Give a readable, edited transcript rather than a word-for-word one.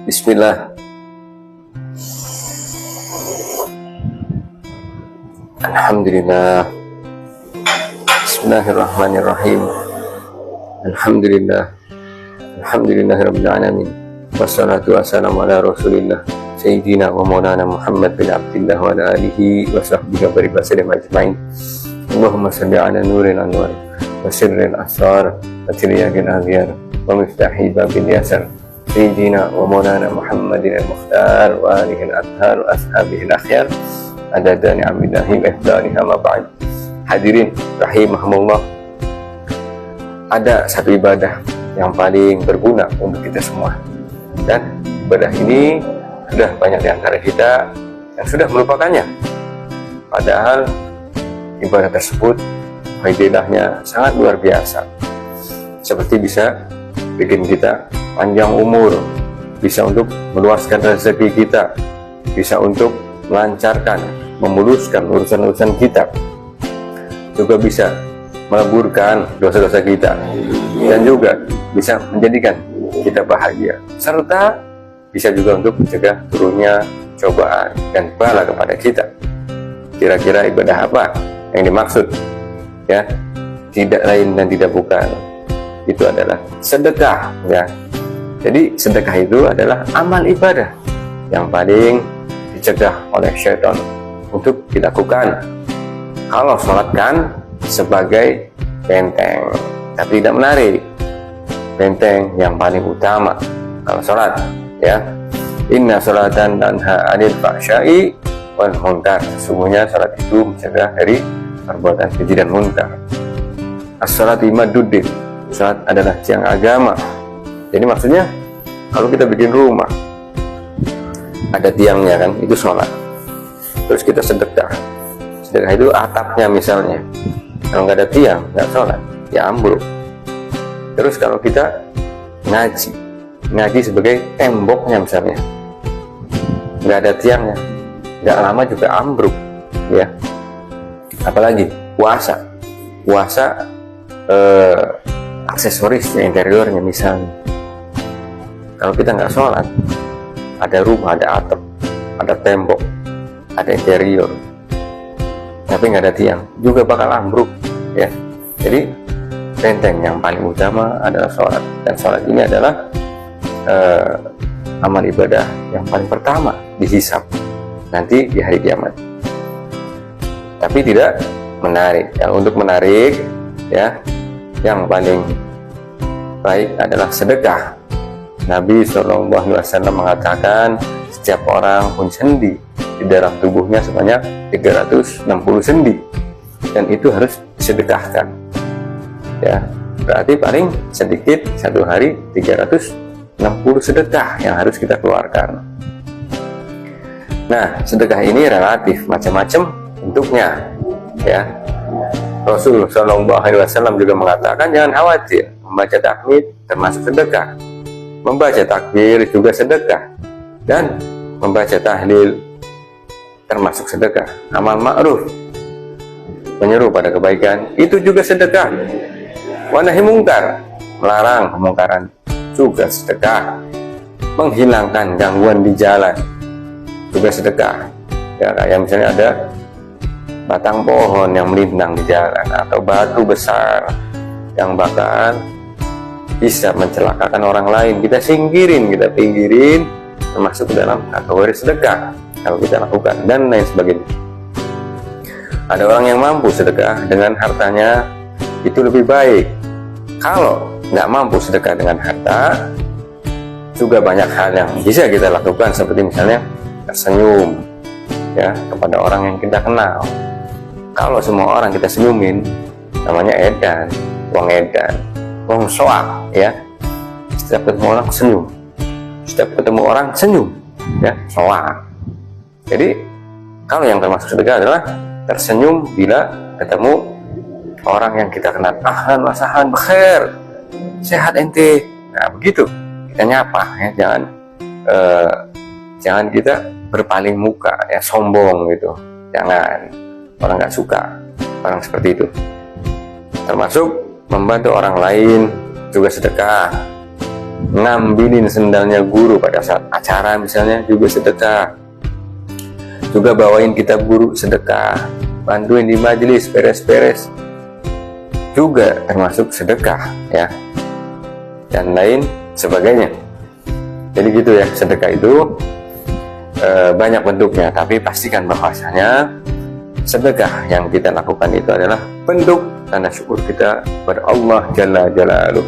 Bismillah. Alhamdulillah. Bismillahirrahmanirrahim. Alhamdulillah. Alhamdulillahirabbil alamin. Wassalatu wassalamu ala Rasulillah Sayyidina wa Maulana Muhammad bin Abdillah wa ala alihi wa sahbihi wa barik wa sallim ajma'in. Allahumma salli ala nuril anwar wa sirril asrar wa tiryaqil aghyar wa miftahi babil yasar Sayyidina wa Maulana Muhammadin al-Mukhtar wa alihi al-athhar wa ashabihi al-akhyar adada ni'amillahi wa ifdaliha ma ba'd. Hadirin rahimahumullah, ada satu ibadah yang paling berguna untuk kita semua, dan ibadah ini sudah banyak di antara kita yang sudah melupakannya, padahal ibadah tersebut faedahnya sangat luar biasa, seperti bisa bikin kita panjang umur, bisa untuk meluaskan rezeki kita, bisa untuk melancarkan, memuluskan urusan-urusan kita, juga bisa meleburkan dosa-dosa kita, dan juga bisa menjadikan kita bahagia, serta bisa juga untuk mencegah turunnya cobaan dan bala kepada kita. Kira-kira ibadah apa yang dimaksud? Ya, tidak lain dan tidak bukan, itu adalah sedekah. Ya, jadi sedekah itu adalah amal ibadah yang paling dicegah oleh syaitan untuk dilakukan. Kalau sholat kan sebagai benteng, tapi tidak menarik. Benteng yang paling utama kalau sholat, ya. Inna sholatan tanha 'anil fahsya'i wal munkar. Sesungguhnya sholat itu mencegah dari perbuatan keji dan munkar. As-sholatu imaduddin. Sholat adalah tiang agama. Jadi maksudnya kalau kita bikin rumah ada tiangnya kan, itu sholat. Terus kita sedekah. Sedekah itu atapnya misalnya. Kalau nggak ada tiang, nggak sholat, ya ambruk. Terus kalau kita ngaji sebagai temboknya misalnya, nggak ada tiangnya, nggak lama juga ambruk, ya. Apalagi puasa aksesorisnya, interiornya misalnya. Kalau kita nggak sholat, ada rumah, ada atap, ada tembok, ada interior, tapi nggak ada tiang, juga bakal ambruk, ya. Jadi benteng yang paling utama adalah sholat, dan sholat ini adalah amal ibadah yang paling pertama dihisab nanti di hari kiamat. Tapi tidak menarik. Yang untuk menarik, ya, yang paling baik adalah sedekah. Nabi SAW mengatakan setiap orang punya sendi di dalam tubuhnya sebanyak 360 sendi, dan itu harus disedekahkan. Ya, berarti paling sedikit satu hari 360 sedekah yang harus kita keluarkan. Nah, sedekah ini relatif macam-macam bentuknya, ya. Rasul SAW juga mengatakan jangan khawatir, membaca tahmid termasuk sedekah, membaca takbir juga sedekah, dan membaca tahlil termasuk sedekah. Amal ma'ruf, menyeru pada kebaikan, itu juga sedekah. Wa nahi mungkar, melarang kemungkaran, juga sedekah. Menghilangkan gangguan di jalan, juga sedekah. Ya, kayak misalnya ada batang pohon yang melintang di jalan, atau batu besar yang bakal bisa mencelakakan orang lain, kita singkirin, kita pinggirin, termasuk dalam kategori sedekah kalau kita lakukan, dan lain sebagainya. Ada orang yang mampu sedekah dengan hartanya, itu lebih baik. Kalau nggak mampu sedekah dengan harta, juga banyak hal yang bisa kita lakukan, seperti misalnya tersenyum, ya, kepada orang yang kita kenal. Kalau semua orang kita senyumin, namanya edan, uang edan, uang soak, ya. Setiap ketemu orang senyum, setiap ketemu orang senyum, ya, soak. Jadi kalau yang termasuk sedekah adalah tersenyum bila ketemu orang yang kita kenal. Ahlan wa sahlan bekhair, sehat ente. Nah, begitu kita nyapa, ya. Jangan kita berpaling muka, ya, sombong gitu. Jangan, orang nggak suka orang seperti itu. Termasuk membantu orang lain juga sedekah. ngambilin sendalnya guru pada saat acara misalnya juga sedekah, juga bawain kitab guru sedekah, bantuin di majelis beres-beres juga termasuk sedekah ya, dan lain sebagainya. Jadi gitu ya, sedekah itu banyak bentuknya, tapi pastikan bahwasanya sedekah yang kita lakukan itu adalah bentuk tanda syukur kita kepada Allah Jalla Jalaluh.